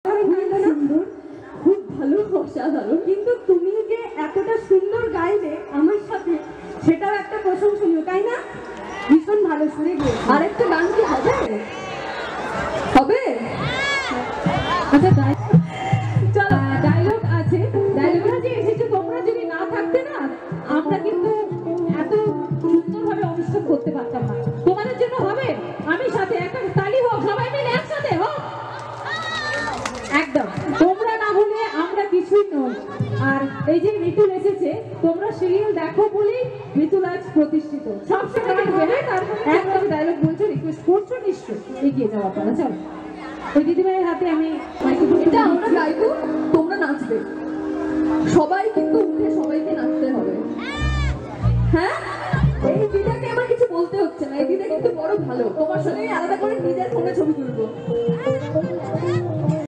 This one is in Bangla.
সুন্দর, খুব ভালো, অসাধারণ। কিন্তু তুমি যে এতটা সুন্দর গাইলে আমার সাথে, সেটাও একটা প্রশংসনীয়, তাই না? ভীষণ ভালো সুরে গিয়েছে। আরেকটা গান কি হবে? হবে? আচ্ছা, চলো, ডায়লগ আছে। ডায়লগটা যে এসেছে, তোমরা যদি না থাকতে না, আমরা কিন্তু এত সুন্দরভাবে অনুষ্ঠান করতে পারতাম না। তোমাদের জন্য হবে, আমি সাথে একটা তালি হোক, সবাই মিলে একসাথে হোক। একদম, তোমরা না হলে আমরা কিছুই নই। আর এই যে মিতুল এসেছে, তোমরা সিরিয়াল দেখো বলেই মিতুল আজ প্রতিষ্ঠিত। সবসময় দেখবে, হ্যাঁ? একদম ডায়লগ বলছো, রিকোয়েস্ট করছো, নিশ্চয় এগিয়ে যাওয়া পারা। চলো, ওই দিদিভাইয়ের হাতে আমি